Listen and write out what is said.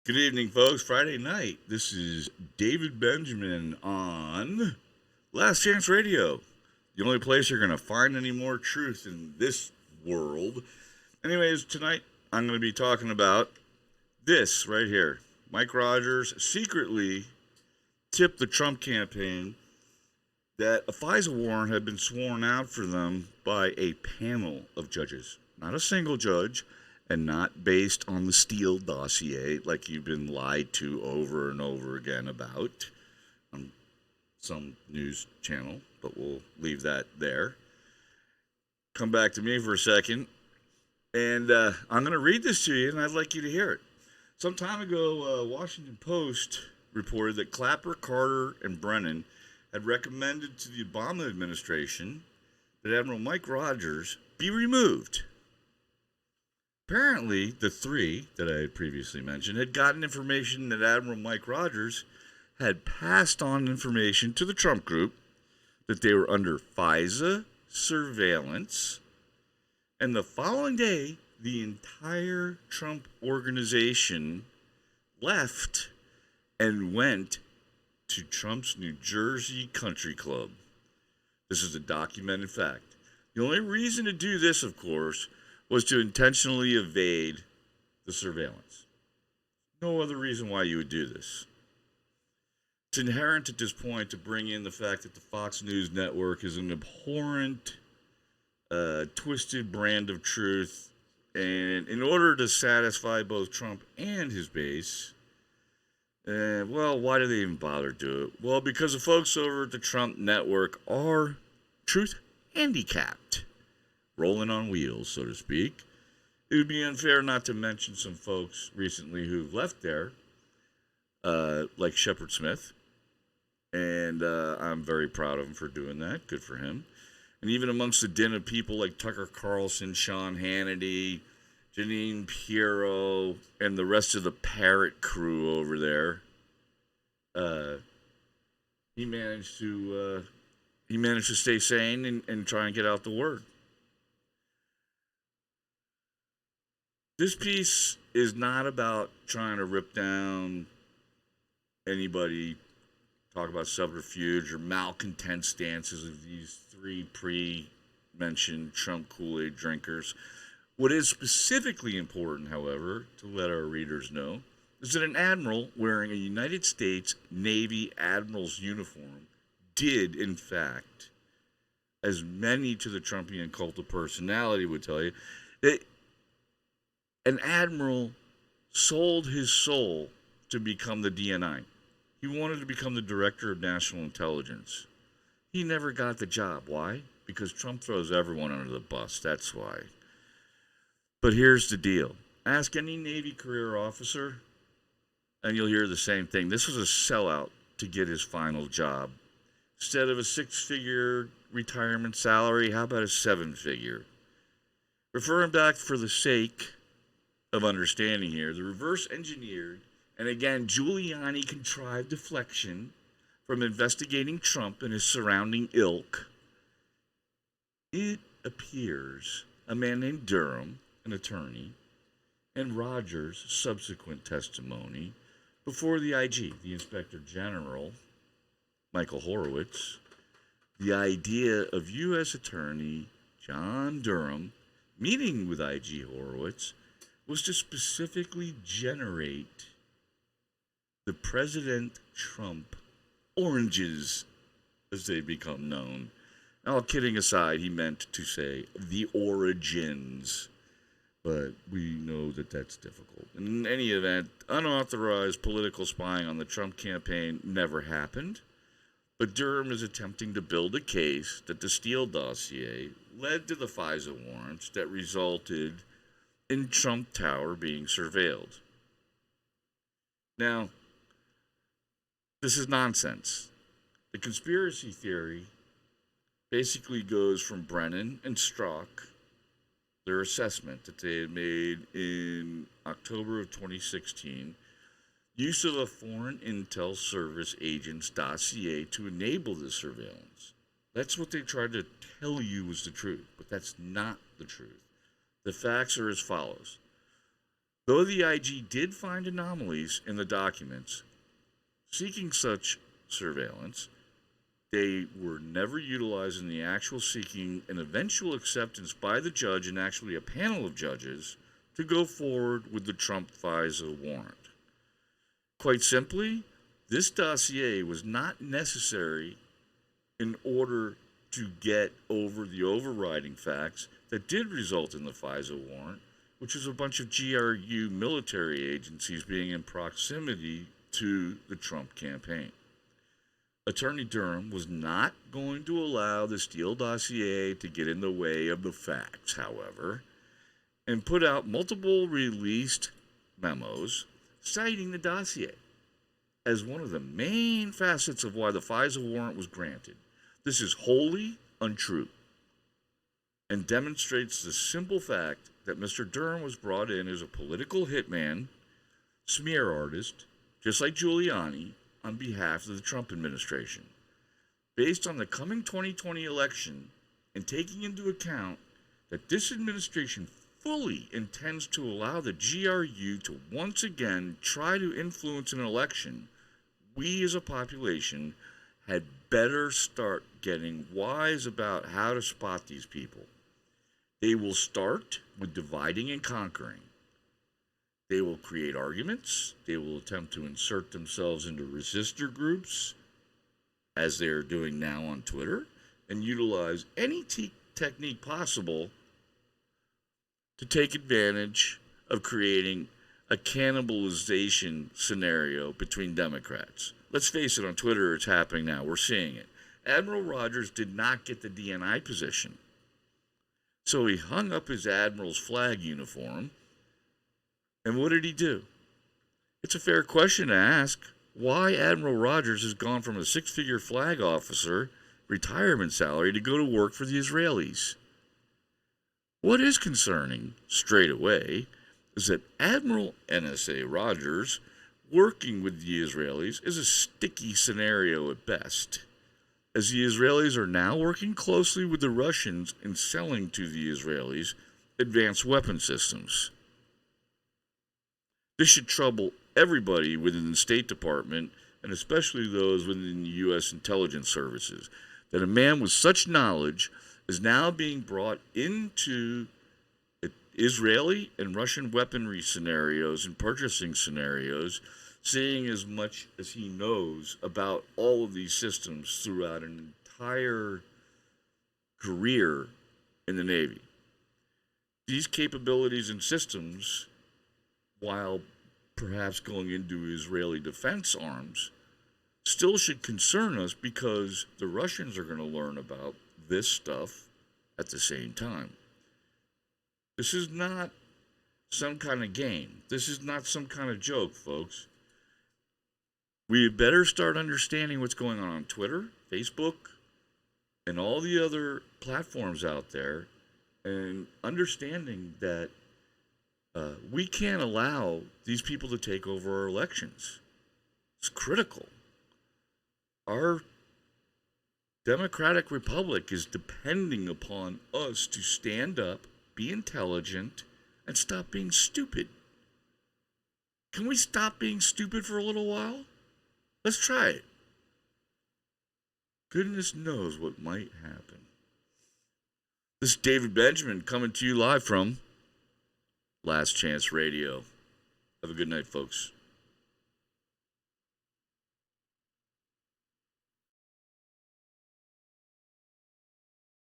Good evening, folks. Friday night. This is David Benjamin on Last Chance Radio. The only place you're going to find any more truth in this world. Anyways, tonight I'm going to be talking about this right here. Mike Rogers secretly tipped the Trump campaign that a FISA warrant had been sworn out for them by a panel of judges. Not a single judge, and not based on the Steele dossier like you've been lied to over and over again about on some news channel, but we'll leave that there. Come back to me for a second, and I'm going to read this to you, and I'd like you to hear it. Some time ago, Washington Post reported that Clapper, Carter, and Brennan had recommended to the Obama administration that Admiral Mike Rogers be removed. Apparently, the three that I had previously mentioned had gotten information that Admiral Mike Rogers had passed on information to the Trump group that they were under FISA surveillance. And the following day, the entire Trump organization left and went to Trump's New Jersey country club. This is a documented fact. The only reason to do this, of course, was to intentionally evade the surveillance. No other reason why you would do this. It's inherent at this point to bring in the fact that the Fox News network is an abhorrent, twisted brand of truth. And in order to satisfy both Trump and his base, why do they even bother do it? Well, because the folks over at the Trump network are truth handicapped. Rolling on wheels, so to speak. It would be unfair not to mention some folks recently who've left there, like Shepard Smith, and I'm very proud of him for doing that. Good for him. And even amongst the din of people like Tucker Carlson, Sean Hannity, Janine Pirro, and the rest of the parrot crew over there, he managed to stay sane and try and get out the word. This piece is not about trying to rip down anybody, talk about subterfuge or malcontent stances of these three pre-mentioned Trump Kool-Aid drinkers. What is specifically important, however, to let our readers know, is that an admiral wearing a United States Navy admiral's uniform did, in fact, as many to the Trumpian cult of personality would tell you, that an admiral sold his soul to become the DNI. He wanted to become the director of national intelligence. He never got the job. Why? Because Trump throws everyone under the bus. That's why. But here's the deal. Ask any Navy career officer, and you'll hear the same thing. This was a sellout to get his final job. Instead of a six-figure retirement salary, how about a seven-figure? Referring back for the sake of understanding here, the reverse engineered and again Giuliani contrived deflection from investigating Trump and his surrounding ilk, it appears a man named Durham, an attorney, and Rogers' subsequent testimony before the IG, the Inspector General, Michael Horowitz, the idea of U.S. Attorney John Durham meeting with IG Horowitz was to specifically generate the President Trump oranges, as they become known. All kidding aside, he meant to say the origins, but we know that that's difficult. In any event, unauthorized political spying on the Trump campaign never happened, but Durham is attempting to build a case that the Steele dossier led to the FISA warrants that resulted in Trump Tower being surveilled. Now, this is nonsense. The conspiracy theory basically goes from Brennan and Strzok, their assessment that they had made in October of 2016, use of a foreign intel service agent's dossier to enable the surveillance. That's what they tried to tell you was the truth, but that's not the truth. The facts are as follows. Though the IG did find anomalies in the documents seeking such surveillance, they were never utilized in the actual seeking and eventual acceptance by the judge and actually a panel of judges to go forward with the Trump FISA warrant. Quite simply, this dossier was not necessary in order to get over the overriding facts that did result in the FISA warrant, which is a bunch of GRU military agencies being in proximity to the Trump campaign. Attorney Durham was not going to allow the Steele dossier to get in the way of the facts, however, and put out multiple released memos citing the dossier as one of the main facets of why the FISA warrant was granted. This is wholly untrue and demonstrates the simple fact that Mr. Durham was brought in as a political hitman, smear artist, just like Giuliani, on behalf of the Trump administration. Based on the coming 2020 election and taking into account that this administration fully intends to allow the GRU to once again try to influence an election, we as a population had better start getting wise about how to spot these people. They will start with dividing and conquering. They will create arguments. They will attempt to insert themselves into resistor groups, as they are doing now on Twitter, and utilize any technique possible to take advantage of creating a cannibalization scenario between Democrats. Let's face it, on Twitter it's happening now. We're seeing it. Admiral Rogers did not get the DNI position. So he hung up his admiral's flag uniform. And what did he do? It's a fair question to ask why Admiral Rogers has gone from a six-figure flag officer retirement salary to go to work for the Israelis. What is concerning, straight away, is that Admiral NSA Rogers working with the Israelis is a sticky scenario at best, as the Israelis are now working closely with the Russians in selling to the Israelis advanced weapon systems. This should trouble everybody within the State Department, and especially those within the U.S. intelligence services, that a man with such knowledge is now being brought into Israeli and Russian weaponry scenarios and purchasing scenarios, seeing as much as he knows about all of these systems throughout an entire career in the Navy. These capabilities and systems, while perhaps going into Israeli defense arms, still should concern us because the Russians are going to learn about this stuff at the same time. This is not some kind of game. This is not some kind of joke, folks. We had better start understanding what's going on Twitter, Facebook, and all the other platforms out there, and understanding that we can't allow these people to take over our elections. It's critical. Our democratic republic is depending upon us to stand up, be intelligent, and stop being stupid. Can we stop being stupid for a little while? Let's try it. Goodness knows what might happen. This is David Benjamin coming to you live from Last Chance Radio. Have a good night, folks.